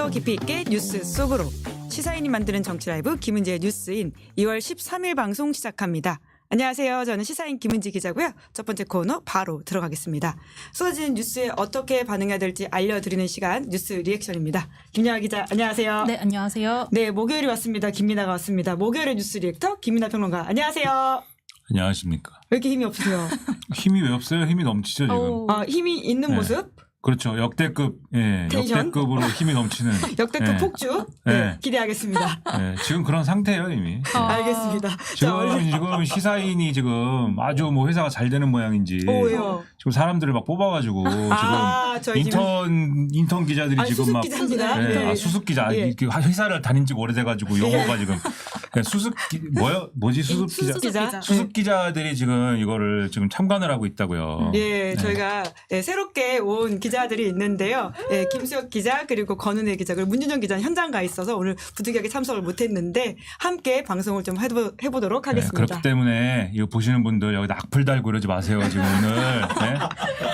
더 깊이 있게 뉴스 속으로 시사인이 만드는 정치 라이브 김은지의 뉴스인 2월 13일 방송 시작합니다. 안녕하세요. 저는 시사인 김은지 기자고요. 첫 번째 코너 바로 들어가겠습니다. 쏟아지는 뉴스에 어떻게 반응해야 될지 알려드리는 시간 뉴스 리액션입니다. 김민아 기자 안녕하세요. 네, 안녕하세요. 네, 목요일이 왔습니다. 김민아가 왔습니다. 목요일의 뉴스 리액터 김민아 평론가 안녕하세요. 안녕하십니까. 왜 이렇게 힘이 없으세요? 힘이 왜 없어요? 힘이 넘치죠 지금. 힘이 있는 네. 모습? 그렇죠. 역대급, 텐션? 역대급으로 힘이 넘치는. 역대급 폭주? 네, 기대하겠습니다. 지금 그런 상태예요 이미. 알겠습니다. 자, 지금 시사인이 지금 아주 뭐 회사가 잘 되는 모양인지. 왜요? 지금 사람들을 막 뽑아가지고 저희 지금 인턴 기자들이 지금 수습 막 기자입니다. 네, 수습 기자. 회사를 다닌 지 오래돼가지고 용어가 지금 수습 뭐지 수습 기자. 기자. 수습 기자들이 지금 이거를 지금 참관을 하고 있다고요. 예, 저희가 새롭게 온 기자들이 있는데요. 예, 김수혁 기자 그리고 권은혜 기자 그리고 문준정 기자는 현장 가 있어서 오늘 부득이하게 참석을 못했는데 함께 방송을 좀 해보도록 하겠습니다. 그렇기 때문에 이거 보시는 분들 여기다 악플 달고 이러지 마세요. 지금 오늘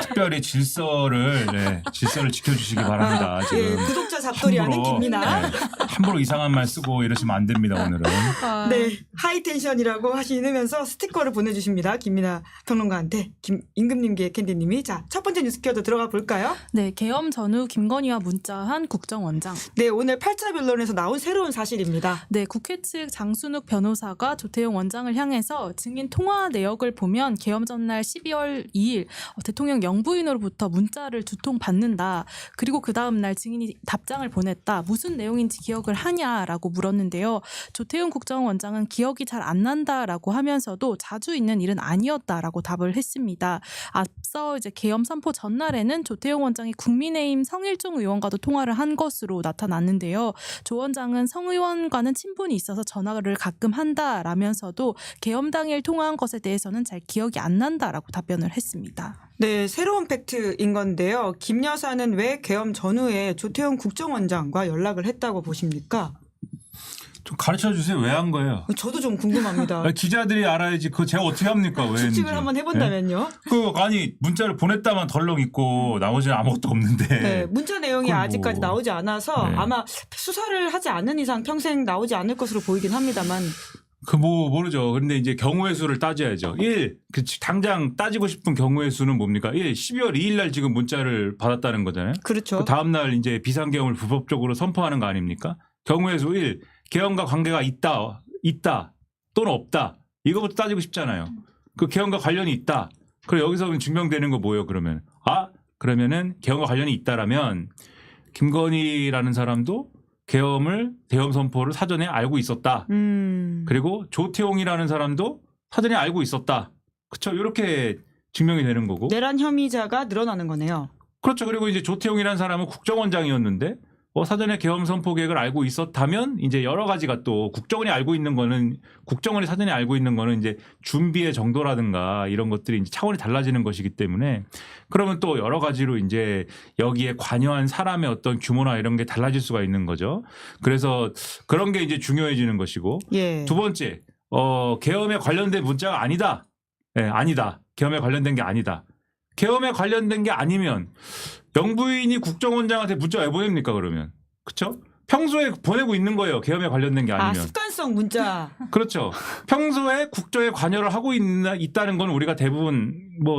특별히 질서를 지켜주시기 바랍니다. 지금 구독자 잡돌이하는 김민아. 함부로 이상한 말 쓰고 이러시면 안 됩니다. 오늘은. 네, 하이텐션이라고 하시면서 스티커를 보내주십니다. 김민아 평론가한테 임금님기의 캔디님이 자, 첫 번째 뉴스 키워드 들어가 볼까요? 네, 계엄 전후 김건희와 문자한 국정원장. 네, 오늘 8차 변론에서 나온 새로운 사실입니다. 네, 국회 측 장순욱 변호사가 조태용 원장을 향해서 증인 통화 내역을 보면 계엄 전날 12월 2일 대통령 영부인으로부터 문자를 2통 받는다. 그리고 그 다음 날 증인이 답장을 보냈다. 무슨 내용인지 기억을 하냐라고 물었는데요. 조태용 국정원장은 기억이 잘 안 난다라고 하면서도 자주 있는 일은 아니었다라고 답을 했습니다. 앞서 이제 계엄 선포 전날에는 조태용 원장이 국민의힘 성일종 의원과도 통화를 한 것으로 나타났는데요. 조 원장은 성 의원과는 친분이 있어서 전화를 가끔 한다라면서도 계엄 당일 통화한 것에 대해서는 잘 기억이 안 난다라고 답변을 했습니다. 네, 새로운 팩트인 건데요. 김 여사는 왜 계엄 전후에 조태용 국정원장과 연락을 했다고 보십니까? 좀 가르쳐 주세요. 왜 한 거예요? 저도 좀 궁금합니다. 기자들이 알아야지. 그거 제가 어떻게 합니까? 왜 했는지. 추측을 한번 해본다면요. 아니 문자를 보냈다만 덜렁 있고 나머지는 아무것도 없는데. 네, 문자 내용이 그건 아직까지 뭐. 나오지 않아서 네. 아마 수사를 하지 않는 이상 평생 나오지 않을 것으로 보이긴 합니다만. 모르죠. 그런데 이제 경우의 수를 따져야죠. 당장 따지고 싶은 경우의 수는 뭡니까? 12월 2일 날 지금 문자를 받았다는 거잖아요. 그렇죠. 그 다음 날 이제 비상계엄을 불법적으로 선포하는 거 아닙니까? 경우의 수 1. 계엄과 관계가 있다 또는 없다. 이거부터 따지고 싶잖아요. 그 계엄과 관련이 있다. 그럼 여기서 증명되는 거 뭐예요? 그러면은 계엄과 관련이 있다라면 김건희라는 사람도 계엄 선포를 사전에 알고 있었다. 그리고 조태용이라는 사람도 사전에 알고 있었다. 그렇죠? 이렇게 증명이 되는 거고. 내란 혐의자가 늘어나는 거네요. 그렇죠. 그리고 이제 조태용이라는 사람은 국정원장이었는데 사전에 계엄 선포 계획을 알고 있었다면 이제 여러 가지가 또 국정원이 사전에 알고 있는 거는 이제 준비의 정도라든가 이런 것들이 이제 차원이 달라지는 것이기 때문에 그러면 또 여러 가지로 이제 여기에 관여한 사람의 어떤 규모나 이런 게 달라질 수가 있는 거죠. 그래서 그런 게 이제 중요해지는 것이고 예. 두 번째 계엄에 관련된 문자가 아니다. 아니다. 계엄에 관련된 게 아니다. 계엄에 관련된 게 아니면 영부인이 국정원장한테 문자 왜 보냅니까 그러면? 그렇죠? 평소에 보내고 있는 거예요. 계엄에 관련된 게 아니면. 습관성 문자. 그렇죠. 평소에 국정에 관여를 하고 있다는 건 우리가 대부분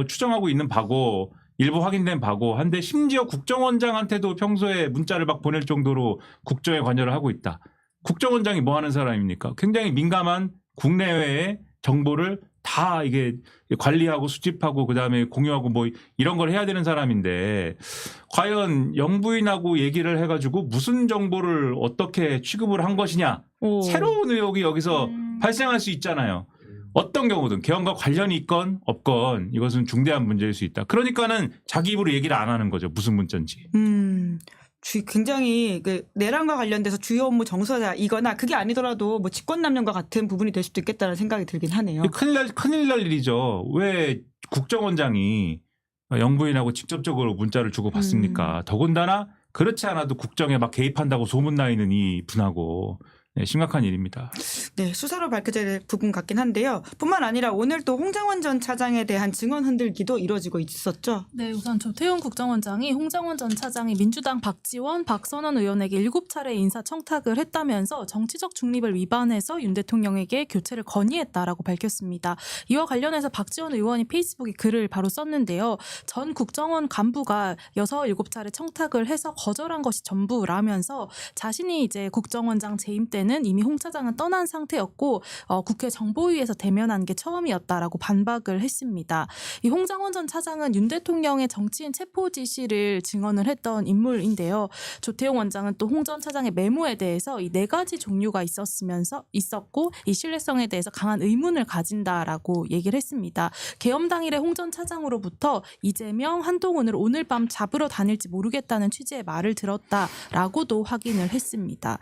추정하고 있는 바고 일부 확인된 바고 한데 심지어 국정원장한테도 평소에 문자를 막 보낼 정도로 국정에 관여를 하고 있다. 국정원장이 뭐 하는 사람입니까? 굉장히 민감한 국내외의 정보를 다 이게 관리하고 수집하고 그다음에 공유하고 이런 걸 해야 되는 사람인데 과연 영부인하고 얘기를 해가지고 무슨 정보를 어떻게 취급을 한 것이냐 새로운 의혹이 여기서 발생할 수 있잖아요. 어떤 경우든 계엄과 관련이 있건 없건 이것은 중대한 문제일 수 있다. 그러니까는 자기 입으로 얘기를 안 하는 거죠. 무슨 문자인지. 굉장히 내란과 관련돼서 주요 업무 정서이거나 그게 아니더라도 직권남용과 같은 부분이 될 수도 있겠다는 생각이 들긴 하네요. 큰일 날 일이죠. 왜 국정원장이 영부인하고 직접적으로 문자를 주고 받습니까? 더군다나 그렇지 않아도 국정에 막 개입한다고 소문나 있는 이 분하고 네, 심각한 일입니다. 네, 수사로 밝혀져야 될 부분 같긴 한데요. 뿐만 아니라 오늘 또 홍장원 전 차장에 대한 증언 흔들기도 이루어지고 있었죠. 네, 우선 조태용 국정원장이 홍장원 전 차장이 민주당 박지원, 박선원 의원에게 7차례 인사 청탁을 했다면서 정치적 중립을 위반해서 윤 대통령에게 교체를 건의했다라고 밝혔습니다. 이와 관련해서 박지원 의원이 페이스북에 글을 바로 썼는데요. 전 국정원 간부가 6, 7차례 청탁을 해서 거절한 것이 전부라면서 자신이 이제 국정원장 재임 때는 이미 홍 차장은 떠난 상태였고 국회 정보위에서 대면한 게 처음이었다라고 반박을 했습니다. 이 홍장원 전 차장은 윤 대통령의 정치인 체포 지시를 증언을 했던 인물인데요. 조태용 원장은 또 홍 전 차장의 메모에 대해서 이 4가지 종류가 있었고 이 신뢰성에 대해서 강한 의문을 가진다라고 얘기를 했습니다. 계엄 당일에 홍 전 차장으로부터 이재명, 한동훈을 오늘 밤 잡으러 다닐지 모르겠다는 취지의 말을 들었다라고도 확인을 했습니다.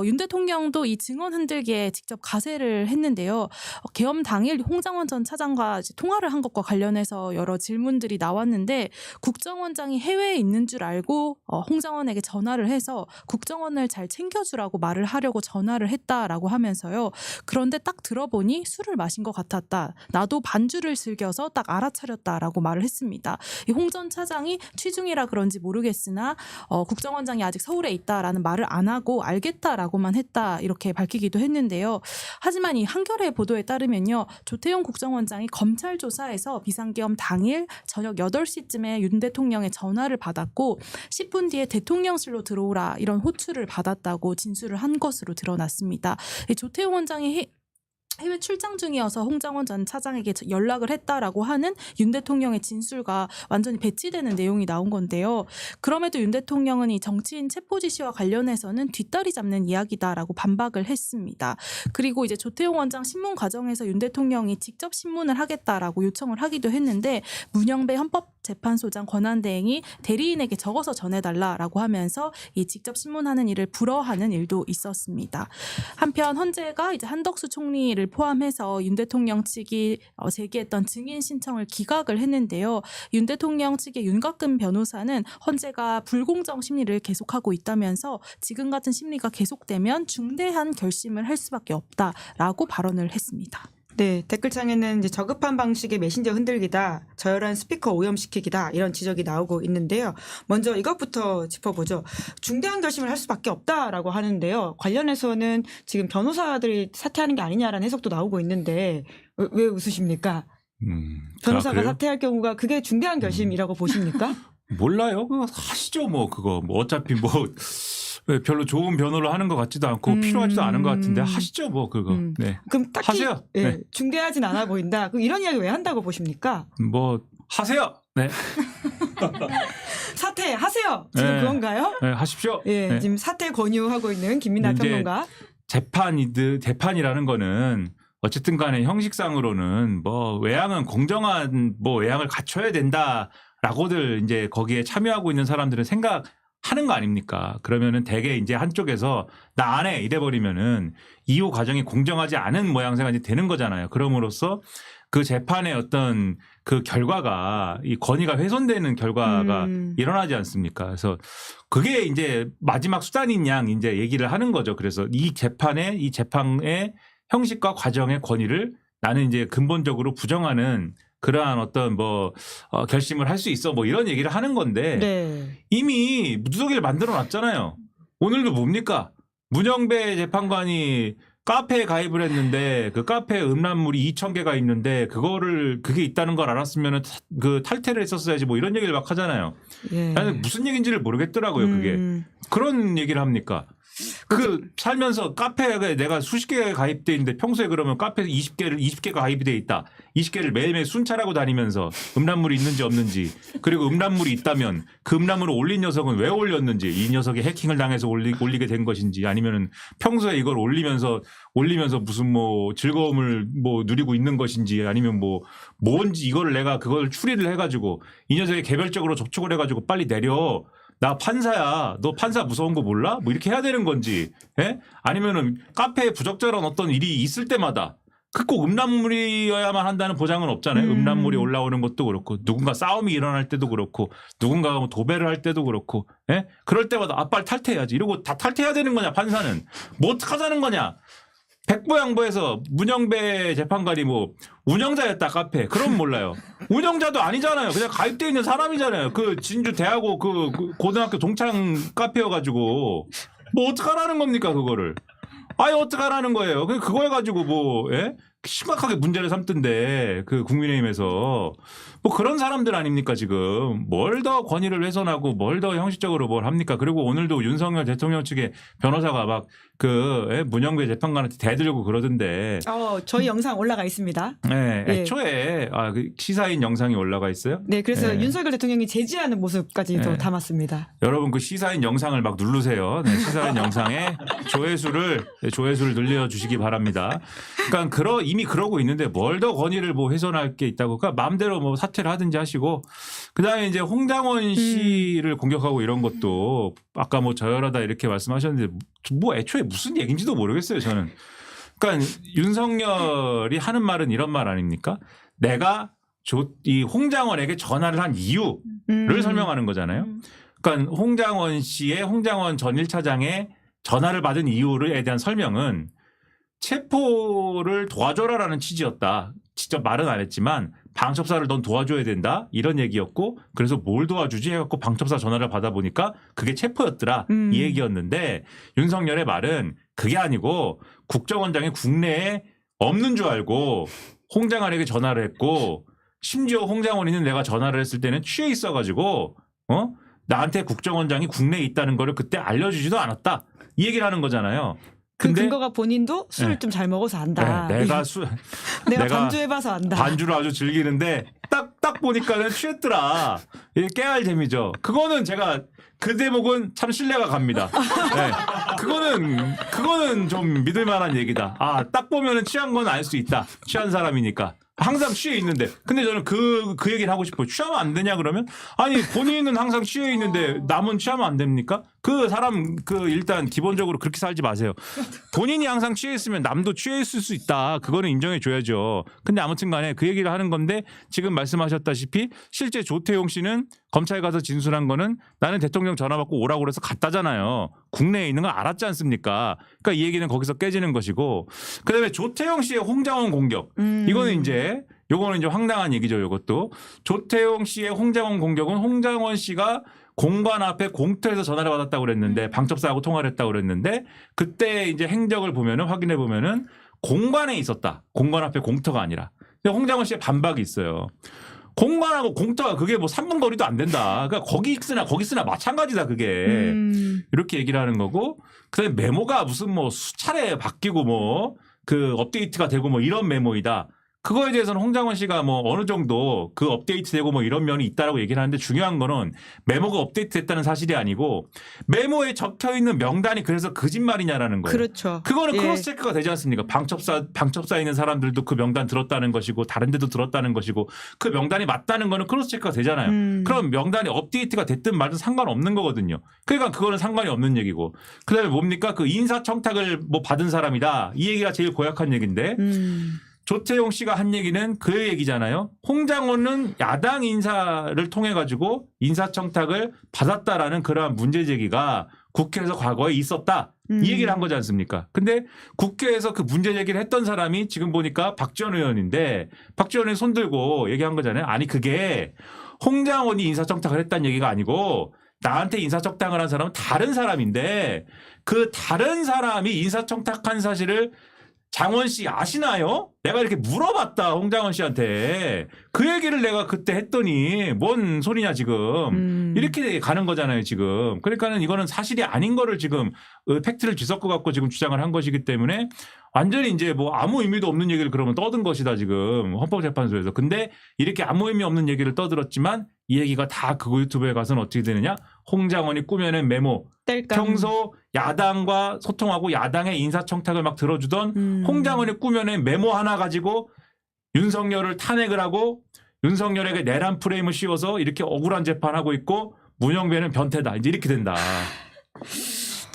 윤 대통령도 이 증언 흔들기에 직접 가세를 했는데요. 계엄 당일 홍장원 전 차장과 이제 통화를 한 것과 관련해서 여러 질문들이 나왔는데 국정원장이 해외에 있는 줄 알고 홍장원에게 전화를 해서 국정원을 잘 챙겨주라고 말을 하려고 전화를 했다라고 하면서요. 그런데 딱 들어보니 술을 마신 것 같았다. 나도 반주를 즐겨서 딱 알아차렸다라고 말을 했습니다. 이 홍 전 차장이 취중이라 그런지 모르겠으나 국정원장이 아직 서울에 있다라는 말을 안 하고 알겠다라고만 했다 이렇게 밝히기도 했는데요. 하지만 이 한겨레 보도에 따르면요. 조태용 국정원장이 검찰 조사에서 비상계엄 당일 저녁 8시쯤에 윤 대통령의 전화를 받았고 10분 뒤에 대통령실로 들어오라 이런 호출을 받았다고 진술을 한 것으로 드러났습니다. 이 조태용 원장이 해외 출장 중이어서 홍장원 전 차장에게 연락을 했다라고 하는 윤 대통령의 진술과 완전히 배치되는 내용이 나온 건데요. 그럼에도 윤 대통령은 이 정치인 체포 지시와 관련해서는 뒷다리 잡는 이야기다라고 반박을 했습니다. 그리고 이제 조태용 원장 신문 과정에서 윤 대통령이 직접 신문을 하겠다라고 요청을 하기도 했는데 문영배 헌법재판소장 권한대행이 대리인에게 적어서 전해달라라고 하면서 이 직접 신문하는 일을 불허하는 일도 있었습니다. 한편 헌재가 이제 한덕수 총리를 포함해서 윤 대통령 측이 제기했던 증인 신청을 기각을 했는데요. 윤 대통령 측의 윤곽근 변호사는 헌재가 불공정 심리를 계속하고 있다면서 지금 같은 심리가 계속되면 중대한 결심을 할 수밖에 없다라고 발언을 했습니다. 네, 댓글창에는 이제 저급한 방식의 메신저 흔들기다, 저열한 스피커 오염시키기다 이런 지적이 나오고 있는데요. 먼저 이것부터 짚어보죠. 중대한 결심을 할 수밖에 없다라고 하는데요. 관련해서는 지금 변호사들이 사퇴하는 게 아니냐라는 해석도 나오고 있는데 왜 웃으십니까? 변호사가 사퇴할 경우가 그게 중대한 결심이라고 보십니까? 몰라요. 그거 하시죠. 뭐 그거 뭐 어차피 뭐 별로 좋은 변호를 하는 것 같지도 않고 필요하지도 않은 것 같은데 하시죠. 뭐 그거. 네. 그럼 딱히 하세요. 예, 네. 중대하진 않아 보인다. 그럼 이런 이야기 왜 한다고 보십니까? 뭐 하세요. 네. 사퇴하세요. 지금 네. 그건가요? 네, 하십시오. 예, 네. 지금 사퇴 권유하고 있는 김민아 이제 평론가. 재판이라는 거는 어쨌든 간에 형식상으로는 뭐 외양은 공정한 뭐 외양을 갖춰야 된다라고들 이제 거기에 참여하고 있는 사람들은 생각하는 거 아닙니까? 그러면은 대개 이제 한쪽에서 나 안 해 이래버리면은 이후 과정이 공정하지 않은 모양새가 이제 되는 거잖아요. 그럼으로써 그 재판의 어떤 그 결과가 이 권위가 훼손되는 결과가 일어나지 않습니까? 그래서 그게 이제 마지막 수단인 양 이제 얘기를 하는 거죠. 그래서 이 재판의 형식과 과정의 권위를 나는 이제 근본적으로 부정하는 그러한 어떤 뭐 결심을 할 수 있어 뭐 이런 얘기를 하는 건데 네. 이미 누더기를 만들어 놨잖아요. 오늘도 뭡니까? 문영배 재판관이 카페에 가입을 했는데 그 카페에 음란물이 2,000개가 있는데 그게 있다는 걸 알았으면 그 탈퇴를 했었어야지 뭐 이런 얘기를 막 하잖아요. 예. 나는 무슨 얘기인지를 모르겠더라고요. 그게. 그런 얘기를 합니까? 살면서 카페에 내가 수십 개가 가입돼 있는데 평소에 그러면 카페에 20개가 가입이 돼 있다. 20개를 매일매일 순찰하고 다니면서 음란물이 있는지 없는지 그리고 음란물이 있다면 그 음란물을 올린 녀석은 왜 올렸는지 이 녀석이 해킹을 당해서 올리게 된 것인지 아니면은 평소에 이걸 올리면서 무슨 뭐 즐거움을 뭐 누리고 있는 것인지 아니면 뭐 뭔지 이거를 내가 그걸 추리를 해가지고 이 녀석이 개별적으로 접촉을 해가지고 빨리 내려. 나 판사야. 너 판사 무서운 거 몰라? 뭐 이렇게 해야 되는 건지. 예? 아니면은 카페에 부적절한 어떤 일이 있을 때마다 그 꼭 음란물이어야만 한다는 보장은 없잖아요. 음란물이 올라오는 것도 그렇고 누군가 싸움이 일어날 때도 그렇고 누군가가 뭐 도배를 할 때도 그렇고 예? 그럴 때마다 빨리 탈퇴해야지 이러고 다 탈퇴해야 되는 거냐 판사는 뭐 어떡하자는 거냐. 백보양보에서 문영배 재판관이 뭐 운영자였다 카페 그럼 몰라요. 운영자도 아니잖아요. 그냥 가입돼 있는 사람이잖아요. 그 진주 대하고 그 고등학교 동창 카페여가지고 뭐 어떡하라는 겁니까 그거를. 아예 어떡하라는 거예요. 그거 해가지고 뭐 예? 심각하게 문제를 삼던데 그 국민의힘에서 뭐 그런 사람들 아닙니까 지금. 뭘 더 권위를 훼손하고 뭘 더 형식적으로 뭘 합니까. 그리고 오늘도 윤석열 대통령 측의 변호사가 막 그 문영배 재판관한테 대들려고 그러던데. 저희 영상 올라가 있습니다. 네, 예. 애초에 그 시사인 영상이 올라가 있어요. 네, 그래서 예. 윤석열 대통령이 제지하는 모습까지도 네. 담았습니다. 여러분 그 시사인 영상을 막 누르세요. 네, 시사인 영상에 조회수를 늘려주시기 바랍니다. 그러니까 이미 그러고 있는데 뭘 더 권위를 뭐 훼손할 게 있다고. 그러니까 마음대로 뭐 사퇴를 하든지 하시고 그다음에 이제 홍장원 씨를 공격하고 이런 것도 아까 뭐 저열하다 이렇게 말씀하셨는데 뭐 애초에 무슨 얘기인지도 모르겠어요 저는. 그러니까 윤석열이 하는 말은 이런 말 아닙니까? 내가 이 홍장원에게 전화를 한 이유를 설명하는 거잖아요. 그러니까 홍장원 씨의 홍장원 전 1차장의 전화를 받은 이유에 대한 설명은 체포를 도와줘라라는 취지였다. 직접 말은 안 했지만 방첩사를 넌 도와줘야 된다 이런 얘기였고 그래서 뭘 도와주지 해갖고 방첩사 전화를 받아보니까 그게 체포였더라 이 얘기였는데 윤석열의 말은 그게 아니고 국정원장이 국내에 없는 줄 알고 홍장원에게 전화를 했고 심지어 홍장원이는 내가 전화를 했을 때는 취해 있어가지고 나한테 국정원장이 국내에 있다는 거를 그때 알려주지도 않았다 이 얘기를 하는 거잖아요. 그 근데 근거가 본인도 술을 네. 좀 잘 먹어서 안다. 네, 내가 반주해봐서 안다. 반주를 아주 즐기는데 딱 보니까는 취했더라. 이게 깨알 재미죠. 그거는 제가 그 대목은 참 신뢰가 갑니다. 네. 그거는 좀 믿을 만한 얘기다. 딱 보면은 취한 건 알 수 있다. 취한 사람이니까. 항상 취해 있는데. 근데 저는 그 얘기를 하고 싶어요. 취하면 안 되냐 그러면? 아니, 본인은 항상 취해 있는데 남은 취하면 안 됩니까? 그 사람 일단 기본적으로 그렇게 살지 마세요. 본인이 항상 취해 있으면 남도 취해 있을 수 있다. 그거는 인정해 줘야죠. 근데 아무튼 간에 그 얘기를 하는 건데 지금 말씀하셨다시피 실제 조태용 씨는 검찰에 가서 진술한 거는 나는 대통령 전화 받고 오라고 그래서 갔다잖아요. 국내에 있는 거 알았지 않습니까? 그러니까 이 얘기는 거기서 깨지는 것이고 그다음에 조태용 씨의 홍장원 공격. 이거는 이제 황당한 얘기죠. 이것도 조태용 씨의 홍장원 공격은 홍장원 씨가 공관 앞에 공터에서 전화를 받았다고 그랬는데 방첩사하고 통화를 했다고 그랬는데 그때 이제 행적을 보면은 확인해 보면은 공관에 있었다. 공관 앞에 공터가 아니라. 근데 홍장원 씨의 반박이 있어요. 공관하고 공터가 그게 뭐 3분 거리도 안 된다. 그러니까 거기 쓰나 마찬가지다 그게. 이렇게 얘기를 하는 거고 그다음에 메모가 무슨 뭐 수차례 바뀌고 뭐 그 업데이트가 되고 뭐 이런 메모이다. 그거에 대해서는 홍장원 씨가 뭐 어느 정도 그 업데이트되고 뭐 이런 면이 있다라고 얘기를 하는데 중요한 거는 메모가 업데이트됐다는 사실이 아니고 메모에 적혀 있는 명단이 그래서 거짓말이냐라는 거예요. 그렇죠. 그거는 예. 크로스 체크가 되지 않습니까? 방첩사에 있는 사람들도 그 명단 들었다는 것이고 다른 데도 들었다는 것이고 그 명단이 맞다는 거는 크로스 체크가 되잖아요. 그럼 명단이 업데이트가 됐든 말든 상관없는 거거든요. 그러니까 그거는 상관이 없는 얘기고 그다음에 뭡니까? 그 인사청탁을 뭐 받은 사람이다. 이 얘기가 제일 고약한 얘기인데 조태용 씨가 한 얘기는 그 얘기잖아요. 홍장원은 야당 인사를 통해 가지고 인사청탁을 받았다라는 그러한 문제 제기가 국회에서 과거에 있었다. 이 얘기를 한 거지 않습니까? 근데 국회에서 그 문제 제기를 했던 사람이 지금 보니까 박지원 의원인데 박지원 의원이 손들고 얘기한 거잖아요. 아니 그게 홍장원이 인사청탁을 했다는 얘기가 아니고 나한테 인사청탁을 한 사람은 다른 사람인데 그 다른 사람이 인사청탁한 사실을 장원 씨 아시나요? 내가 이렇게 물어봤다 홍장원 씨한테. 그 얘기를 내가 그때 했더니 뭔 소리냐 지금. 이렇게 가는 거잖아요 지금. 그러니까는 이거는 사실이 아닌 거를 지금 팩트를 뒤섞어 갖고 지금 주장을 한 것이기 때문에 완전히 이제 뭐 아무 의미도 없는 얘기를 그러면 떠든 것이다 지금 헌법재판소에서. 근데 이렇게 아무 의미 없는 얘기를 떠들었지만 이 얘기가 다 그거 유튜브에 가서는 어떻게 되느냐? 홍장원이 꾸며낸 메모. 뗄감. 평소 야당과 소통하고 야당의 인사청탁을 막 들어주던 홍장원이 꾸며낸 메모 하나 가지고 윤석열을 탄핵을 하고 윤석열에게 내란 프레임을 씌워서 이렇게 억울한 재판하고 있고 문영배는 변태다. 이제 이렇게 된다.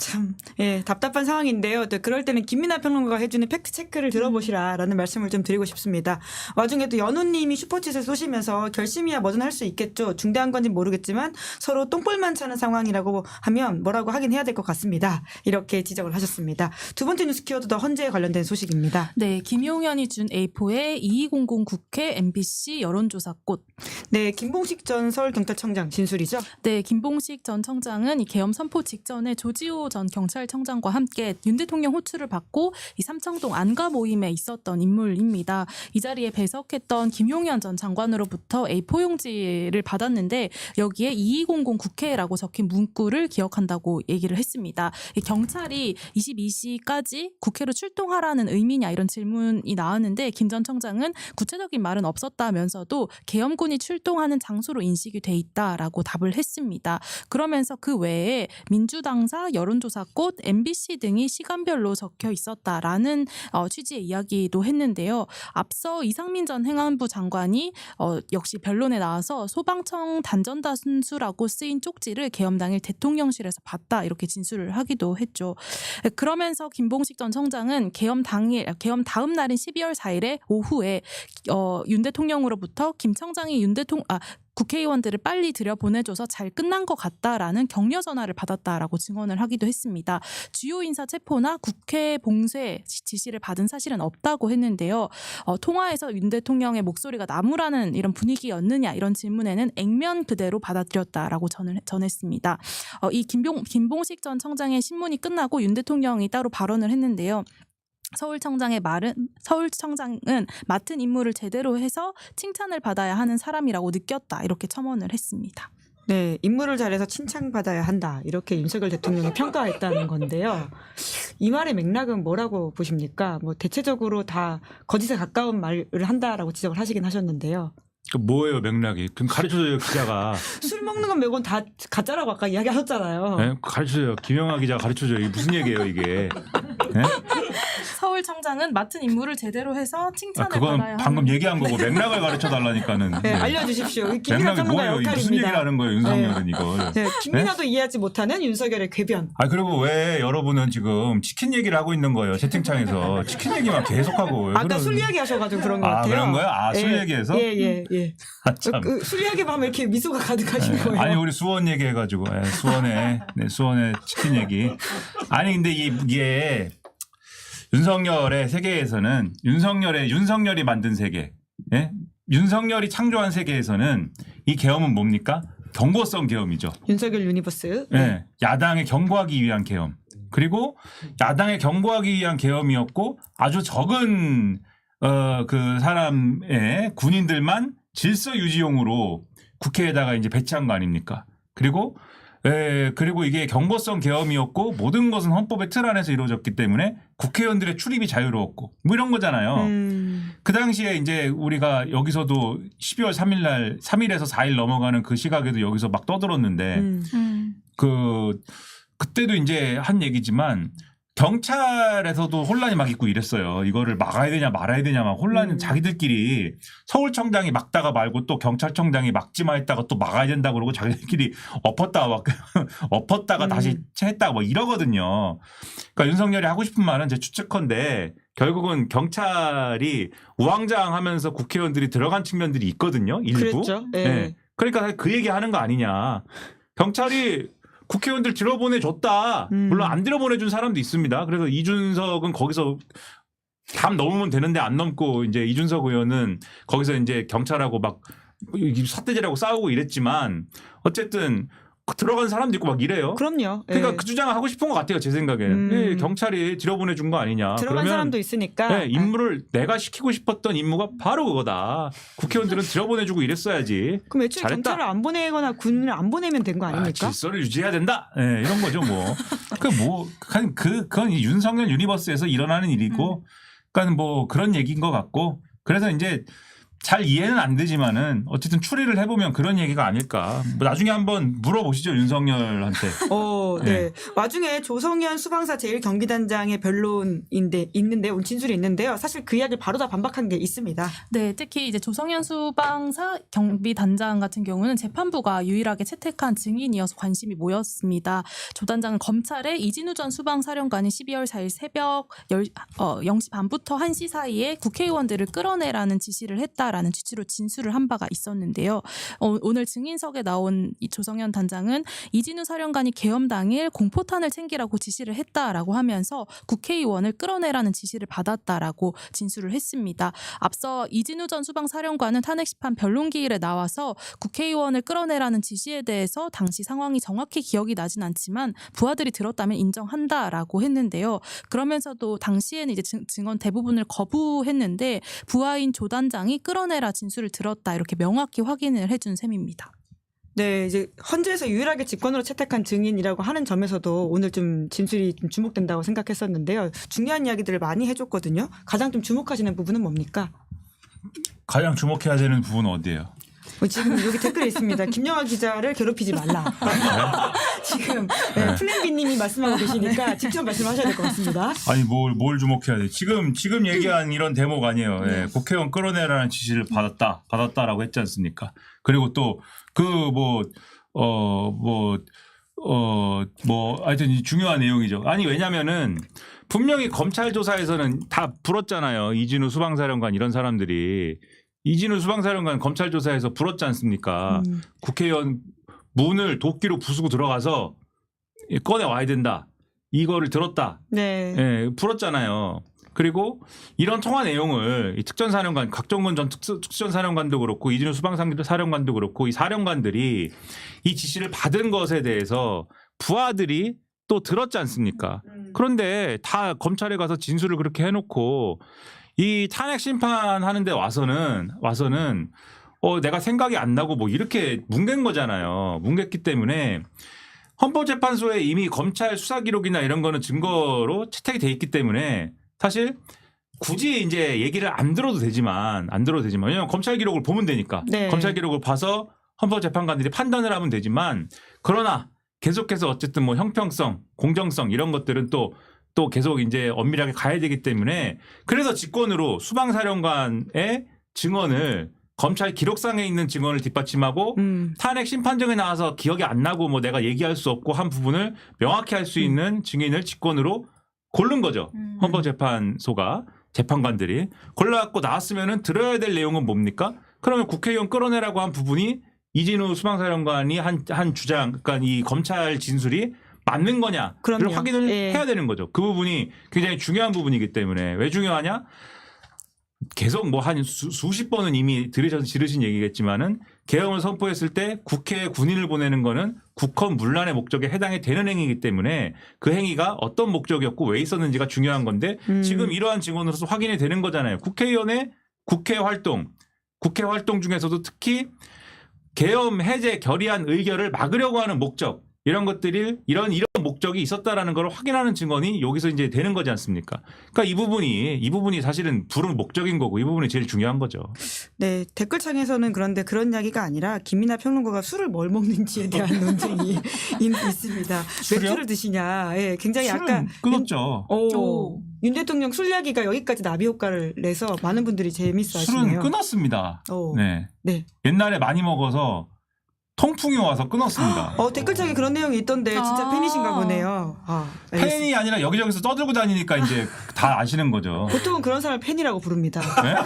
참, 예, 답답한 상황인데요. 또 그럴 때는 김민아 평론가가 해주는 팩트 체크를 들어보시라라는 말씀을 좀 드리고 싶습니다. 와중에 또 연우님이 슈퍼챗을 쏘시면서 결심이야 뭐든 할 수 있겠죠. 중대한 건지 모르겠지만 서로 똥볼만 차는 상황이라고 하면 뭐라고 하긴 해야 될 것 같습니다. 이렇게 지적을 하셨습니다. 두 번째 뉴스 키워드도 헌재에 관련된 소식입니다. 네, 김용현이 준 A4의 2200 국회 MBC 여론조사꽃. 네, 김봉식 전 서울경찰청장 진술이죠. 네, 김봉식 전 청장은 이 계엄 선포 직전에 조지호 전 경찰청장과 함께 윤 대통령 호출을 받고 이 삼청동 안가 모임에 있었던 인물입니다. 이 자리에 배석했던 김용현 전 장관으로부터 A4 용지를 받았는데 여기에 2200 국회라고 적힌 문구를 기억한다고 얘기를 했습니다. 이 경찰이 22시까지 국회로 출동하라는 의미냐 이런 질문이 나왔는데 김 전 청장은 구체적인 말은 없었다면서도 계엄군이 출동하는 장소로 인식이 돼 있다라고 답을 했습니다. 그러면서 그 외에 민주당사, 여론조사꽃, MBC 등이 시간별로 적혀 있었다라는 취지의 이야기도 했는데요. 앞서 이상민 전 행안부 장관이 역시 변론에 나와서 소방청 단전단수라고 쓰인 쪽지를 계엄 당일 대통령실에서 봤다 이렇게 진술을 하기도 했죠. 그러면서 김봉식 전 청장은 계엄 다음 날인 12월 4일에 오후에 윤 대통령으로부터 김 청장이 국회의원들을 빨리 들여보내줘서 잘 끝난 것 같다라는 격려 전화를 받았다라고 증언을 하기도 했습니다. 주요 인사 체포나 국회 봉쇄 지시를 받은 사실은 없다고 했는데요. 통화에서 윤 대통령의 목소리가 나무라는 이런 분위기였느냐 이런 질문에는 액면 그대로 받아들였다라고 전했습니다. 이 김봉식 전 청장의 신문이 끝나고 윤 대통령이 따로 발언을 했는데요. 서울청장은 맡은 임무를 제대로 해서 칭찬을 받아야 하는 사람이라고 느꼈다 이렇게 첨언을 했습니다. 네, 임무를 잘해서 칭찬받아야 한다. 이렇게 윤석열 대통령이 평가했다는 건데요. 이 말의 맥락은 뭐라고 보십니까? 뭐 대체적으로 다 거짓에 가까운 말을 한다라고 지적을 하시긴 하셨는데요. 뭐예요 맥락이? 그럼 가르쳐줘요 기자가. 술 먹는 건 말고는 다 가짜라고 아까 이야기하셨잖아요. 네? 가르쳐줘요. 김영하 기자 가르쳐줘요. 이게 무슨 얘기예요 이게? 네? 서울청장은 맡은 임무를 제대로 해서 칭찬을 그건 받아야 방금 하는. 얘기한 거고 맥락을 가르쳐 달라니까는. 네, 알려주십시오. 김민아 맥락이 평론가 뭐예요? 이게 역할입니다. 무슨 얘기를 하는 거예요 윤석열은 이걸? 네, 김민아도 이해하지 못하는 윤석열의 궤변. 아 그리고 왜 여러분은 지금 치킨 얘기를 하고 있는 거예요 채팅창에서 치킨 얘기만 계속하고. 아까 술 이야기 하셔가지고 그런 것 아 같아요. 그런 거야? 아 술 얘기해서? 예. 아, 참. 술 이야기만 하면 이렇게 미소가 가득하신 거예요. 아니 우리 수원 얘기해가지고 수원의 치킨 얘기. 아니 근데 이게 윤석열의 세계에서는 윤석열이 만든 세계, 예? 윤석열이 창조한 세계에서는 이 계엄은 뭡니까? 경고성 계엄이죠. 윤석열 유니버스. 예, 야당에 경고하기 위한 계엄. 그리고 야당에 경고하기 위한 계엄이었고 아주 적은 그 사람의 군인들만 질서 유지용으로 국회에다가 이제 배치한 거 아닙니까? 그리고 이게 경고성 계엄이었고 모든 것은 헌법의 틀 안에서 이루어졌기 때문에 국회의원들의 출입이 자유로웠고 뭐 이런 거잖아요. 그 당시에 이제 우리가 여기서도 12월 3일에서 4일 넘어가는 그 시각에도 여기서 막 떠들었는데 그때도 이제 한 얘기지만 경찰에서도 혼란이 막 있고 이랬어요. 이거를 막아야 되냐 말아야 되냐 막 혼란 자기들끼리 서울청장이 막다가 말고 또 경찰청장이 막지 마 했다가 또 막아야 된다 그러고 자기들끼리 엎었다가 다시 했다가 뭐 이러거든요. 그러니까 윤석열이 하고 싶은 말은 제 추측컨대 결국은 경찰이 우왕좌왕하면서 국회의원들이 들어간 측면들이 있거든요. 일부. 그랬죠. 네. 그러니까 그 얘기하는 거 아니냐. 경찰이 국회의원들 들여보내줬다. 물론 안 들여보내준 사람도 있습니다. 그래서 이준석은 거기서 담 넘으면 되는데 안 넘고 이제 이준석 의원은 거기서 이제 경찰하고 막 삿대질하고 싸우고 이랬지만 어쨌든 들어간 사람도 있고 막 이래요. 그럼요. 그러니까 그 주장을 하고 싶은 것 같아요. 제 생각에는. 예, 경찰이 들여보내준 거 아니냐. 들어간 그러면 사람도 있으니까. 임무를 내가 시키고 싶었던 임무가 바로 그거다. 국회의원들은 들여보내주고 이랬어야지. 그럼 애초에 잘했다. 경찰을 안 보내거나 군인을 안 보내면 된 거 아닙니까? 질서를 유지해야 된다. 네, 이런 거죠, 뭐. 그건 윤석열 유니버스에서 일어나는 일이고, 그러니까 뭐 그런 얘기인 것 같고, 그래서 이제 잘 이해는 안 되지만은 어쨌든 추리를 해보면 그런 얘기가 아닐까. 뭐 나중에 한번 물어보시죠, 윤석열한테. 네. 와중에 조성현 수방사 제1경비단장의 변론인데 오늘 진술이 있는데요. 사실 그 이야기를 바로 다 반박한 게 있습니다. 네, 특히 이제 조성현 수방사 경비단장 같은 경우는 재판부가 유일하게 채택한 증인이어서 관심이 모였습니다. 조 단장은 검찰에 이진우 전 수방사령관이 12월 4일 새벽 0시 반부터 1시 사이에 국회의원들을 끌어내라는 지시를 했다라는 취지로 진술을 한 바가 있었는데요. 오늘 증인석에 나온 이 조성현 단장은 이진우 사령관이 계엄 당일 공포탄을 챙기라고 지시를 했다라고 하면서 국회의원을 끌어내라는 지시를 받았다라고 진술을 했습니다. 앞서 이진우 전 수방사령관은 탄핵심판 변론기일에 나와서 국회의원을 끌어내라는 지시에 대해서 당시 상황이 정확히 기억이 나진 않지만 부하들이 들었다면 인정한다라고 했는데요. 그러면서도 당시에는 이제 증언 대부분을 거부했는데 부하인 조 단장이 끌어내라 진술을 들었다 이렇게 명확히 확인을 해준 셈입니다. 네, 이제 헌재에서 유일하게 직권으로 채택한 증인이라고 하는 점에서도 오늘 좀 진술이 좀 주목된다고 생각했었는데요. 중요한 이야기들을 많이 해줬거든요. 가장 좀 주목하시는 부분은 뭡니까? 가장 주목해야 되는 부분은 어디예요? 지금 여기 댓글에 있습니다. 김영하 기자를 괴롭히지 말라. 지금 플랜 B님이 말씀하고 계시니까 직접 말씀하셔야 될 것 같습니다. 아니 뭘 주목해야 돼? 지금 얘기한 이런 대목 아니에요. 예, 국회의원 끌어내라는 지시를 받았다라고 했지 않습니까? 그리고 또 하여튼 중요한 내용이죠. 아니 왜냐면은 분명히 검찰 조사에서는 다 불었잖아요. 이진우 수방사령관 이런 사람들이. 이진우 수방사령관 검찰 조사에서 불었지 않습니까? 국회의원 문을 도끼로 부수고 들어가서 꺼내 와야 된다. 이거를 들었다. 네. 예, 불었잖아요. 그리고 이런 통화 내용을 이 특전사령관, 각정문 전 특전사령관도 그렇고 이진우 수방사령관도 그렇고 이 사령관들이 이 지시를 받은 것에 대해서 부하들이 또 들었지 않습니까? 그런데 다 검찰에 가서 진술을 그렇게 해놓고 이 탄핵 심판하는데 와서는 내가 생각이 안 나고 뭐 이렇게 뭉갠 거잖아요. 뭉갰기 때문에 헌법재판소에 이미 검찰 수사 기록이나 이런 거는 증거로 채택이 돼 있기 때문에 사실 굳이 이제 얘기를 안 들어도 되지만 왜냐하면 검찰 기록을 보면 되니까 네. 검찰 기록을 봐서 헌법재판관들이 판단을 하면 되지만 그러나 계속해서 어쨌든 뭐 형평성, 공정성 이런 것들은 또 계속 이제 엄밀하게 가야 되기 때문에 그래서 직권으로 수방사령관의 증언을 검찰 기록상에 있는 증언을 뒷받침하고 탄핵 심판정에 나와서 기억이 안 나고 뭐 내가 얘기할 수 없고 한 부분을 명확히 할 수 있는 증인을 직권으로 고른 거죠. 헌법재판소가 재판관들이 골라갖고 나왔으면은 들어야 될 내용은 뭡니까? 그러면 국회의원 끌어내라고 한 부분이 이진우 수방사령관이 한 주장, 그러니까 이 검찰 진술이 맞는 거냐를 그럼요. 확인을 예. 해야 되는 거죠. 그 부분이 굉장히 중요한 부분이기 때문에 왜 중요하냐? 계속 뭐 한 수십 번은 이미 지르신 얘기겠지만은 계엄을 선포했을 때 국회에 군인을 보내는 거는 국헌 문란의 목적에 해당이 되는 행위이기 때문에 그 행위가 어떤 목적이었고 왜 있었는지가 중요한 건데 지금 이러한 증언으로서 확인이 되는 거잖아요. 국회의원의 국회 활동 중에서도 특히 계엄 해제 결의안 의결을 막으려고 하는 목적 이런 것들이 이런 목적이 있었다라는 걸 확인하는 증언이 여기서 이제 되는 거지 않습니까? 그러니까 이 부분이 사실은 불은 목적인 거고 이 부분이 제일 중요한 거죠. 네, 댓글창에서는 그런데 그런 이야기가 아니라 김민하 평론가가 술을 뭘 먹는지에 대한 논쟁이 있습니다. 술이요? 맥주를 드시냐. 예, 굉장히 술은 약간 끊었죠. 윤 대통령 술 이야기가 여기까지 나비 효과를 내서 많은 분들이 재밌어 술은 하시네요. 끊었습니다. 네. 네. 옛날에 많이 먹어서 통풍이 와서 끊었습니다. 댓글창에 그런 내용이 있던데 진짜 팬이신가 보네요. 알겠습니다. 팬이 아니라 여기저기서 떠들고 다니니까 이제 다 아시는 거죠. 보통은 그런 사람을 팬이라고 부릅니다. 네?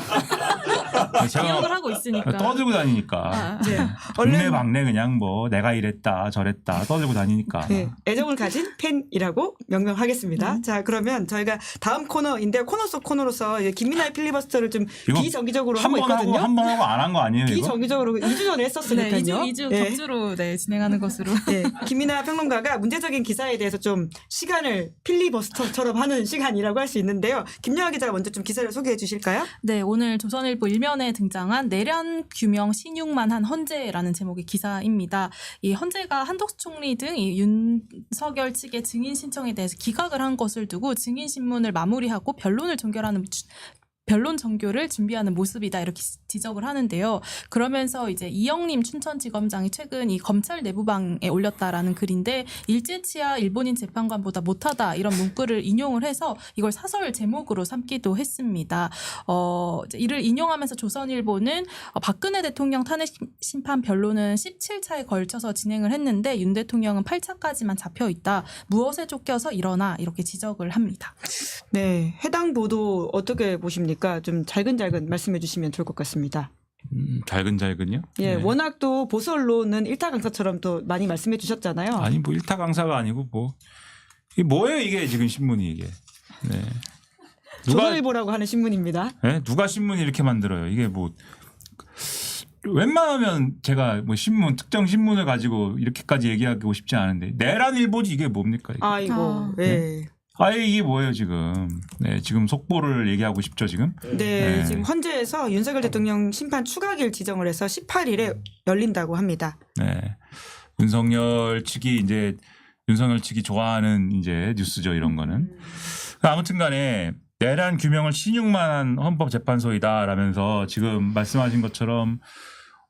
기억을 제가 하고 있으니까. 떠들고 다니니까. 네. 국내 얼른 막내 그냥 뭐 내가 이랬다 저랬다 떠들고 다니니까. 네, 애정을 가진 팬이라고 명명하겠습니다. 자, 그러면 저희가 다음 코너인데 코너 속 코너로서 김민하의 필리버스터를 좀 이거 비정기적으로 한 하고 번 하고 있거든요. 한 번 하고 안 한 거 아니에요 이거? 비정기적으로 2주 전에 했었으니까요. 네, 2주 격주로 진행하는 것으로. 네, 김민하 평론가가 문제적인 기사에 대해서 좀 시간을 필리버스터처럼 하는 시간이라고 할 수 있는데요. 김영하 기자가 먼저 좀 기사를 소개해 주실까요? 네, 오늘 조선일보 일면에 등장한 내란 규명 신용만 한 헌재라는 제목의 기사입니다. 이 헌재가 한덕수 총리 등 이 윤석열 측의 증인 신청에 대해서 기각을 한 것을 두고 증인 신문을 마무리하고 변론을 변론 정교를 준비하는 모습이다 이렇게 지적을 하는데요. 그러면서 이제 이영림 춘천지검장이 최근 이 검찰 내부방에 올렸다라는 글인데 일제치하 일본인 재판관보다 못하다 이런 문구를 인용을 해서 이걸 사설 제목으로 삼기도 했습니다. 이제 이를 인용하면서 조선일보는 박근혜 대통령 탄핵 심판 변론은 17차에 걸쳐서 진행을 했는데 윤 대통령은 8차까지만 잡혀 있다. 무엇에 쫓겨서 일어나 이렇게 지적을 합니다. 네, 해당 보도 어떻게 보십니까? 좀 잘근잘근 말씀해 주시면 좋을 것 같습니다. 잘근잘근요? 예, 네. 워낙 또 보수 언론은 일타 강사처럼 또 많이 말씀해 주셨잖아요. 아니 뭐 일타 강사가 아니고 뭐 이게 뭐예요 이게 지금 신문이 이게. 네. 조선일보라고 하는 신문입니다. 네? 누가 신문 이렇게 만들어요? 이게 뭐 웬만하면 제가 뭐 신문 특정 신문을 가지고 이렇게까지 얘기하고 싶지 않은데 내란일보지 이게 뭡니까? 이게? 아이고, 예. 아예 이게 뭐예요 지금? 네, 지금 속보를 얘기하고 싶죠 지금? 네, 네. 지금 헌재에서 윤석열 대통령 심판 추가일 지정을 해서 18일에 열린다고 합니다. 네, 윤석열 측이 좋아하는 이제 뉴스죠 이런 거는. 아무튼간에 내란 규명을 신용만한 헌법재판소이다라면서 지금 말씀하신 것처럼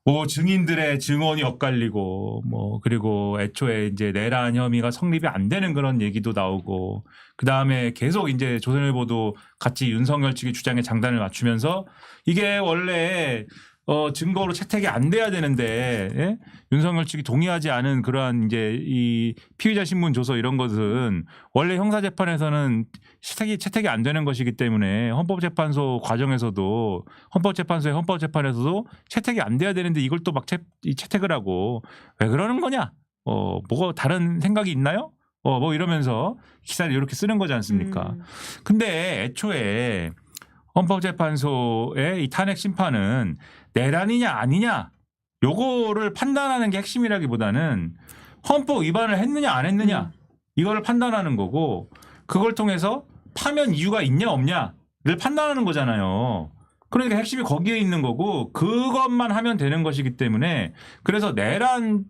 뭐 증인들의 증언이 엇갈리고 뭐 그리고 애초에 이제 내란 혐의가 성립이 안 되는 그런 얘기도 나오고 그 다음에 계속 이제 조선일보도 같이 윤석열 측의 주장에 장단을 맞추면서 이게 원래 증거로 채택이 안 돼야 되는데 예? 윤석열 측이 동의하지 않은 그러한 이제 이 피의자 신문 조서 이런 것은 원래 형사재판에서는 채택이 안 되는 것이기 때문에 헌법재판소 과정에서도 헌법재판소의 헌법재판에서도 채택이 안 돼야 되는데 이걸 또 막 채택을 하고 왜 그러는 거냐? 뭐가 다른 생각이 있나요? 뭐 이러면서 기사를 이렇게 쓰는 거지 않습니까? 근데 애초에 헌법재판소의 이 탄핵 심판은 내란이냐 아니냐 요거를 판단하는 게 핵심이라기보다는 헌법 위반을 했느냐 안 했느냐 이거를 판단하는 거고 그걸 통해서 파면 이유가 있냐 없냐를 판단하는 거잖아요. 그러니까 핵심이 거기에 있는 거고 그것만 하면 되는 것이기 때문에 그래서 내란에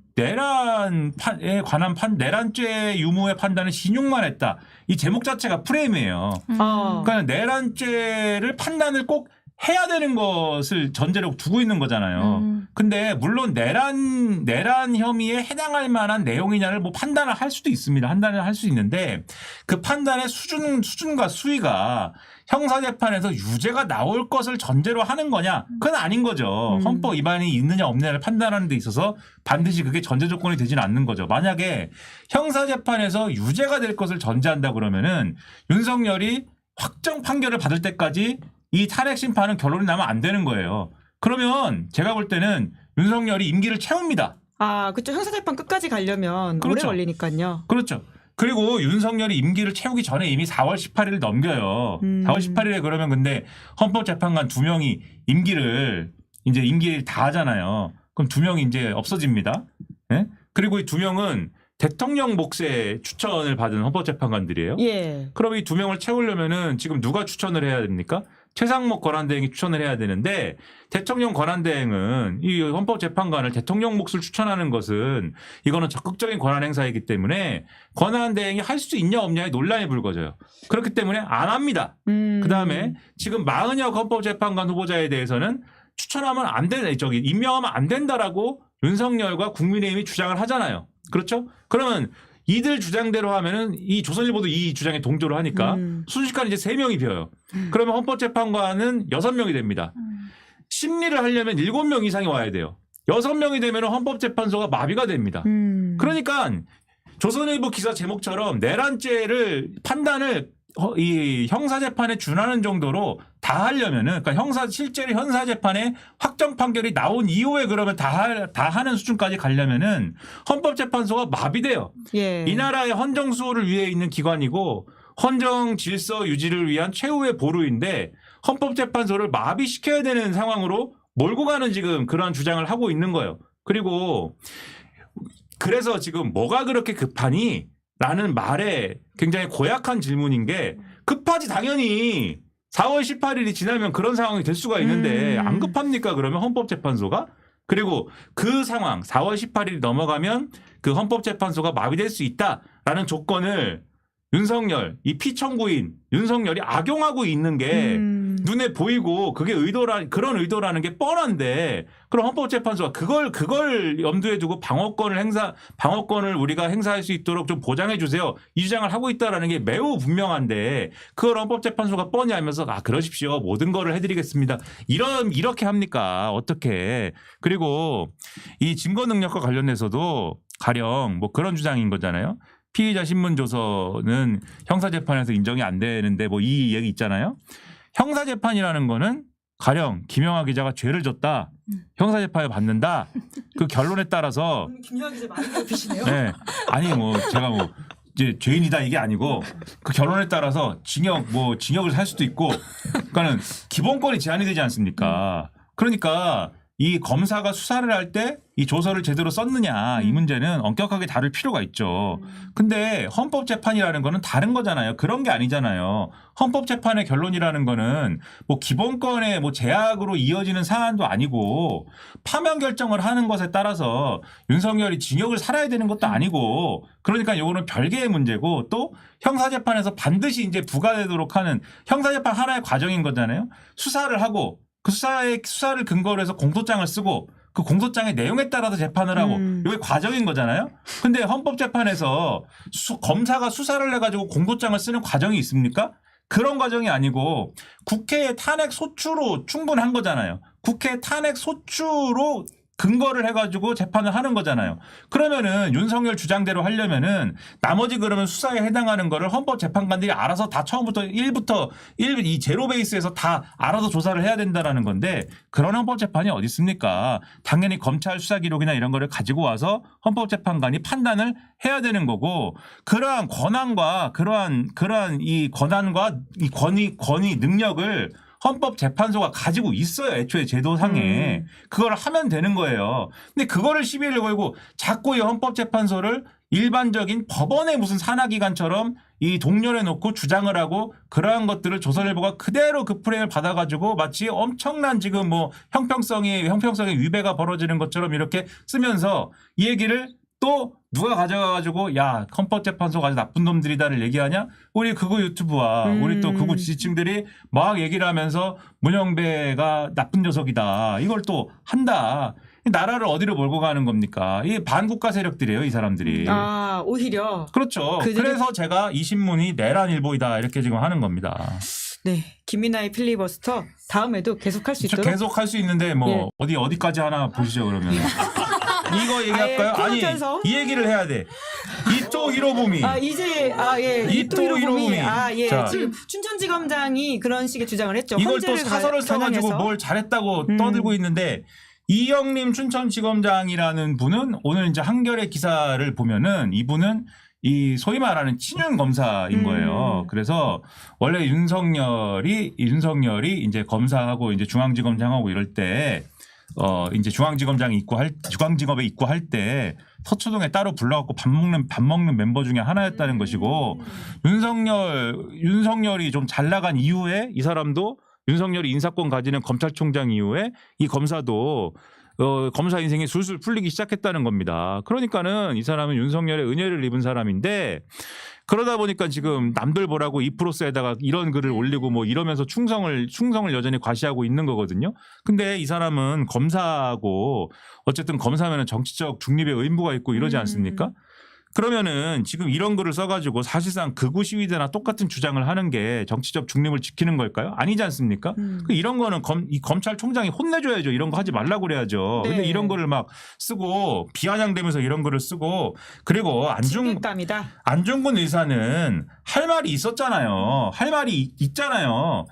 관한 내란죄 유무의 판단은 신용만 했다. 이 제목 자체가 프레임이에요. 그러니까 내란죄를 판단을 꼭 해야 되는 것을 전제로 두고 있는 거잖아요. 근데 물론 내란 혐의에 해당할 만한 내용이냐를 뭐 판단을 할 수도 있습니다. 판단을 할 수 있는데 그 판단의 수준과 수위가 형사재판에서 유죄가 나올 것을 전제로 하는 거냐? 그건 아닌 거죠. 헌법 위반이 있느냐 없느냐를 판단하는 데 있어서 반드시 그게 전제 조건이 되지는 않는 거죠. 만약에 형사재판에서 유죄가 될 것을 전제한다 그러면은 윤석열이 확정 판결을 받을 때까지 이 탄핵 심판은 결론이 나면 안 되는 거예요. 그러면 제가 볼 때는 윤석열이 임기를 채웁니다. 아, 그렇죠. 형사재판 끝까지 가려면 그렇죠. 오래 걸리니까요. 그렇죠. 그리고 윤석열이 임기를 채우기 전에 이미 4월 18일을 넘겨요. 4월 18일에 그러면 근데 헌법재판관 2명이 임기를 다 하잖아요. 그럼 2명이 이제 없어집니다. 네? 그리고 이 2명은 대통령 몫의 추천을 받은 헌법재판관들이에요. 예. 그럼 이 2명을 채우려면은 지금 누가 추천을 해야 됩니까? 최상목 권한대행이 추천을 해야 되는데 대통령 권한대행은 이 헌법재판관을 대통령 몫을 추천하는 것은 이거는 적극적인 권한 행사이기 때문에 권한대행이 할 수 있냐 없냐에 논란이 불거져요. 그렇기 때문에 안 합니다. 그다음에 지금 마은혁 헌법재판관 후보자에 대해서는 추천하면 안 된다. 임명하면 안 된다라고 윤석열과 국민의힘이 주장을 하잖아요. 그렇죠? 그러면 이들 주장대로 하면은 이 조선일보도 이 주장에 동조를 하니까 순식간에 이제 3명이 비어요. 그러면 헌법재판관은 6명이 됩니다. 심리를 하려면 7명 이상이 와야 돼요. 6명이 되면 헌법재판소가 마비가 됩니다. 그러니까 조선일보 기사 제목처럼 내란죄를 판단을 이 형사재판에 준하는 정도로 다 하려면은 그러니까 실제로 형사재판에 확정 판결이 나온 이후에 그러면 다 하는 수준까지 가려면은 헌법재판소가 마비돼요. 예. 이 나라의 헌정 수호를 위해 있는 기관이고 헌정 질서 유지를 위한 최후의 보루인데 헌법재판소를 마비시켜야 되는 상황으로 몰고 가는 지금 그런 주장을 하고 있는 거예요. 그리고 그래서 지금 뭐가 그렇게 급하니? 라는 말에 굉장히 고약한 질문인 게 급하지 당연히 4월 18일이 지나면 그런 상황이 될 수가 있는데 안 급합니까? 그러면 헌법재판소가? 그리고 그 상황 4월 18일이 넘어가면 그 헌법재판소가 마비될 수 있다라는 조건을 윤석열 이 피청구인 윤석열이 악용하고 있는 게 눈에 보이고 그게 그런 의도라는 게 뻔한데 그럼 헌법재판소가 그걸 염두에 두고 방어권을 우리가 행사할 수 있도록 좀 보장해 주세요. 이 주장을 하고 있다라는 게 매우 분명한데 그걸 헌법재판소가 뻔히 알면서 그러십시오. 모든 거를 해드리겠습니다. 이렇게 합니까? 어떻게? 그리고 이 증거 능력과 관련해서도 가령 뭐 그런 주장인 거잖아요. 피의자 신문 조서는 형사재판에서 인정이 안 되는데 뭐 이 얘기 있잖아요. 형사재판이라는 거는 가령 김영하 기자가 죄를 졌다. 형사재판에 받는다. 그 결론에 따라서 김영하 기자 많이 괴롭히시네요. 네. 아니 뭐 제가 뭐 이제 죄인이다 이게 아니고 그 결론에 따라서 징역을 살 수도 있고 그러니까는 기본권이 제한이 되지 않습니까? 그러니까 이 검사가 수사를 할 때 이 조서를 제대로 썼느냐 이 문제는 엄격하게 다룰 필요가 있죠. 근데 헌법재판이라는 거는 다른 거잖아요. 그런 게 아니잖아요. 헌법재판의 결론이라는 거는 뭐 기본권의 뭐 제약으로 이어지는 사안도 아니고 파면 결정을 하는 것에 따라서 윤석열이 징역을 살아야 되는 것도 아니고 그러니까 요거는 별개의 문제고 또 형사재판에서 반드시 이제 부과되도록 하는 형사재판 하나의 과정인 거잖아요. 수사를 하고 그 수사를 근거로 해서 공소장을 쓰고 그 공소장의 내용에 따라서 재판을 하고 이게 과정인 거잖아요. 근데 헌법재판에서 검사가 수사를 해가지고 공소장을 쓰는 과정이 있습니까? 그런 과정이 아니고 국회의 탄핵 소추로 충분한 거잖아요. 국회 탄핵 소추로 근거를 해가지고 재판을 하는 거잖아요. 그러면은 윤석열 주장대로 하려면은 나머지 그러면 수사에 해당하는 거를 헌법재판관들이 알아서 다 처음부터 1부터 이 제로 베이스에서 다 알아서 조사를 해야 된다라는 건데 그런 헌법재판이 어디 있습니까? 당연히 검찰 수사 기록이나 이런 거를 가지고 와서 헌법재판관이 판단을 해야 되는 거고 그러한 권한과 그러한 이 권한과 이 권위 능력을 헌법재판소가 가지고 있어요. 애초에 제도상에. 그걸 하면 되는 거예요. 근데 그거를 시비를 걸고 자꾸 이 헌법재판소를 일반적인 법원의 무슨 산하기관처럼 이 동렬해 놓고 주장을 하고 그러한 것들을 조선일보가 그대로 그 프레임을 받아가지고 마치 엄청난 지금 뭐 형평성의 위배가 벌어지는 것처럼 이렇게 쓰면서 이 얘기를 또 누가 가져가가지고 야 헌법재판소가 아주 나쁜 놈들이다를 얘기하냐? 우리 극우 유튜브와 우리 또 극우 지지층들이 막 얘기를 하면서 문영배가 나쁜 녀석이다. 이걸 또 한다. 나라를 어디로 몰고 가는 겁니까? 이 반국가 세력들이에요. 이 사람들이. 아 오히려. 그렇죠. 그래서 제가 이 신문이 내란일보이다 이렇게 지금 하는 겁니다. 네, 김이나의 필리버스터 다음에도 계속할 수 있도록. 계속 할 수 있는데 뭐 예. 어디까지 하나 보시죠 그러면. 이거 얘기할까요? 아니 이 얘기를 해야 돼. 이토 히로부미. 이토 히로부미. 자, 지금 춘천지검장이 그런 식의 주장을 했죠. 이걸 또 사설을 써가지고 겨냥해서. 뭘 잘했다고 떠들고 있는데 이영림 춘천지검장이라는 분은 오늘 이제 한겨레 기사를 보면은 이분은 이 소위 말하는 친윤 검사인 거예요. 그래서 원래 윤석열이 이제 검사하고 이제 중앙지검장하고 이럴 때 이제 중앙지검에 입구할 때 서초동에 따로 불러갖고 밥 먹는 멤버 중에 하나였다는 것이고 윤석열이 좀 잘 나간 이후에 이 사람도 윤석열이 인사권 가지는 검찰총장 이후에 이 검사도 검사 인생이 술술 풀리기 시작했다는 겁니다. 그러니까는 이 사람은 윤석열의 은혜를 입은 사람인데 그러다 보니까 지금 남들 보라고 이프로스에다가 이런 글을 올리고 뭐 이러면서 충성을 여전히 과시하고 있는 거거든요. 근데 이 사람은 검사하고 어쨌든 검사면은 정치적 중립의 의무가 있고 이러지 않습니까? 그러면은 지금 이런 글을 써가지고 사실상 극우 시위대나 똑같은 주장을 하는 게 정치적 중립을 지키는 걸까요? 아니지 않습니까? 이런 거는 이 검찰총장이 혼내줘야죠. 이런 거 하지 말라고 그래야죠. 네. 근데 이런 거를 막 쓰고 비아냥대면서 이런 거를 쓰고 그리고 안중근 의사는 할 말이 있었잖아요. 할 말이 있잖아요.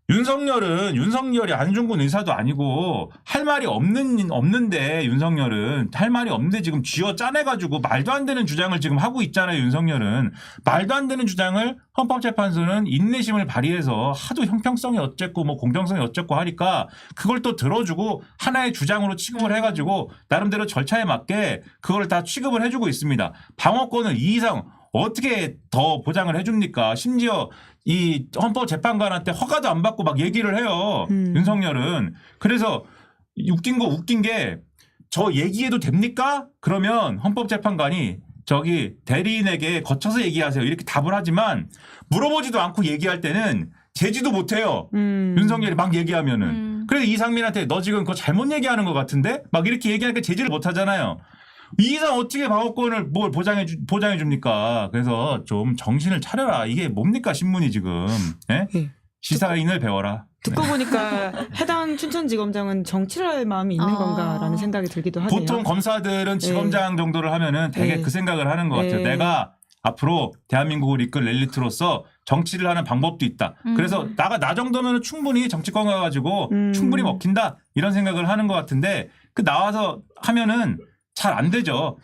윤석열이 안중근 의사도 아니고 할 말이 없는데 윤석열은 할 말이 없는데 지금 쥐어 짜내가지고 말도 안 되는 주장을 지금 하고 있잖아요. 윤석열은 말도 안 되는 주장을 헌법재판소는 인내심을 발휘해서 하도 형평성이 어쨌고 뭐 공정성이 어쨌고 하니까 그걸 또 들어주고 하나의 주장으로 취급을 해가지고 나름대로 절차에 맞게 그걸 다 취급을 해주고 있습니다. 방어권을 이 이상 어떻게 더 보장을 해줍니까? 심지어 이 헌법재판관한테 허가도 안 받고 막 얘기를 해요. 윤석열은. 그래서 웃긴 게 저 얘기해도 됩니까? 그러면 헌법재판관이 저기 대리인에게 거쳐서 얘기하세요. 이렇게 답을 하지만 물어보지도 않고 얘기할 때는 제지도 못해요. 윤석열이 막 얘기하면은. 그래서 이상민한테 너 지금 그거 잘못 얘기하는 것 같은데? 막 이렇게 얘기하니까 제지를 못 하잖아요. 이 이상 어떻게 방어권을 뭘 보장해 줍니까? 그래서 좀 정신을 차려라. 이게 뭡니까 신문이 지금. 예? 예. 시사인을 배워라. 듣고 보니까 해당 춘천지검장은 정치를 할 마음이 있는 건가라는 생각이 들기도 하네요. 보통 검사들은 지검장 정도를 하면은 되게 네. 그 생각을 하는 것 같아요. 네. 내가 앞으로 대한민국을 이끌 엘리트로서 정치를 하는 방법도 있다. 그래서 나 정도면 충분히 정치권 가가지고 충분히 먹힌다. 이런 생각을 하는 것 같은데 그 나와서 하면은 잘 안 되죠.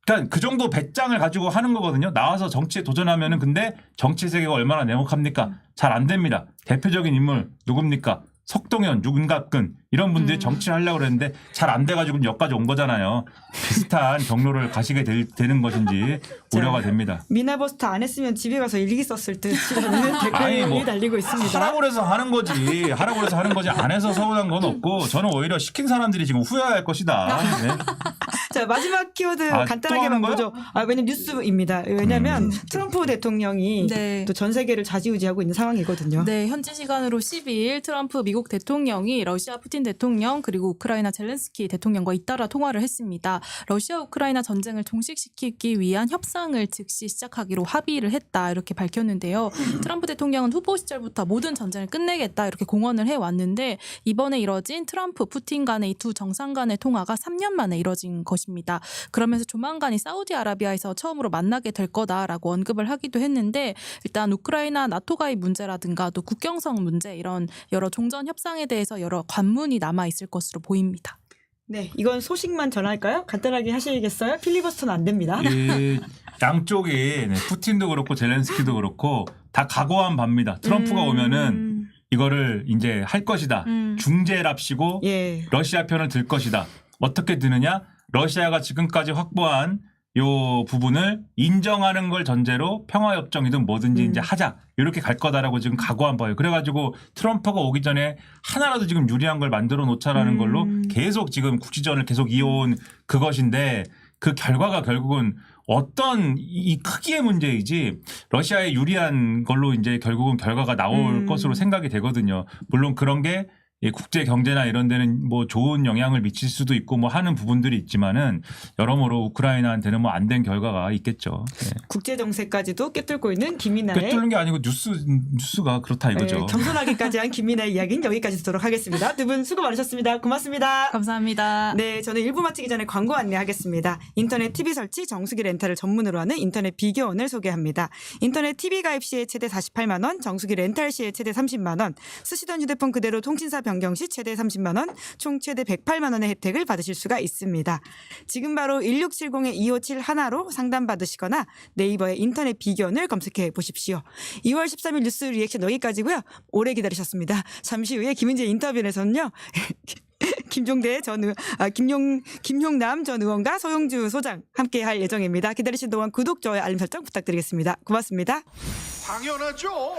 그러니까 그 정도 배짱을 가지고 하는 거거든요. 나와서 정치에 도전하면은 근데 정치 세계가 얼마나 냉혹합니까? 잘 안 됩니다. 대표적인 인물 누굽니까? 석동현, 윤갑근 이런 분들이 정치를 하려고 그랬는데 잘 안 돼가지고 여기까지 온 거잖아요. 비슷한 경로를 가시게 되는 것인지 우려가 됩니다. 미나버스터 안 했으면 집에 가서 일기 썼을 듯이라는 댓글이 뭐 달리고 있습니다. 하라고 그래서 하는 거지. 하라고 그래서 하는 거지. 안 해서 서운한 건 없고 저는 오히려 시킨 사람들이 지금 후회할 것이다. 네. 자, 마지막 키워드 또 간단하게만 하는 거야? 보죠. 왜냐면 뉴스입니다. 왜냐면 트럼프 대통령이 네. 또 전 세계를 좌지우지하고 있는 상황이거든요. 네, 현지 시간으로 12일 트럼프 미국 대통령이 러시아 푸틴 대통령 그리고 우크라이나 젤렌스키 대통령과 잇따라 통화를 했습니다. 러시아 우크라이나 전쟁을 종식시키기 위한 협상을 즉시 시작하기로 합의를 했다 이렇게 밝혔는데요. 트럼프 대통령은 후보 시절부터 모든 전쟁을 끝내겠다 이렇게 공언을 해왔는데 이번에 이뤄진 트럼프 푸틴 간의 이 두 정상 간의 통화가 3년 만에 이뤄진 것입니다. 그러면서 조만간 이 사우디아라비아에서 처음으로 만나게 될 거다라고 언급을 하기도 했는데 일단 우크라이나 나토 가입 문제라든가 또 국경성 문제 이런 여러 종전 협상에 대해서 여러 관문이 남아 있을 것으로 보입니다. 네, 이건 소식만 전할까요? 간단하게 하시겠어요? 필리버스터는 안 됩니다. 이 양쪽이 네, 푸틴도 그렇고 젤렌스키도 그렇고 다 각오한 바입니다. 트럼프가 오면은 이거를 이제 할 것이다. 중재랍시고 예. 러시아 편을 들 것이다. 어떻게 드느냐? 러시아가 지금까지 확보한 요 부분을 인정하는 걸 전제로 평화협정이든 뭐든지 이제 하자. 이렇게 갈 거다라고 지금 각오한 바예요. 그래가지고 트럼프가 오기 전에 하나라도 지금 유리한 걸 만들어 놓자라는 걸로 계속 지금 국지전을 계속 이어온 그것인데 그 결과가 결국은 어떤 이 크기의 문제이지 러시아에 유리한 걸로 이제 결국은 결과가 나올 것으로 생각이 되거든요. 물론 그런 게 국제 경제나 이런 데는 뭐 좋은 영향을 미칠 수도 있고 뭐 하는 부분들이 있지만은 여러모로 우크라이나한테는 뭐 안 된 결과가 있겠죠. 네. 국제 정세까지도 꿰뚫고 있는 김이나의 꿰뚫는 게 아니고 뉴스가 그렇다 이거죠. 겸손하기까지 한 김이나의 이야기는 여기까지 듣도록 하겠습니다. 두 분 수고 많으셨습니다. 고맙습니다. 감사합니다. 네, 저는 1부 마치기 전에 광고 안내하겠습니다. 인터넷 TV 설치 정수기 렌탈을 전문으로 하는 인터넷 비교원을 소개합니다. 인터넷 TV 가입 시에 최대 48만 원, 정수기 렌탈 시에 최대 30만 원, 쓰시던 휴대폰 그대로 통신사 변경 시 최대 30만 원, 총 최대 108만 원의 혜택을 받으실 수가 있습니다. 지금 바로 1670-2571로 상담받으시거나 네이버에 인터넷 비교원을 검색해 보십시오. 2월 13일 뉴스 리액션 여기까지고요. 오래 기다리셨습니다. 잠시 후에 김은재 인터뷰에서는요. 김용남 전 의원과 소영주 소장 함께 할 예정입니다. 기다리신 동안 구독, 좋아요, 알림 설정 부탁드리겠습니다. 고맙습니다. 당연하죠.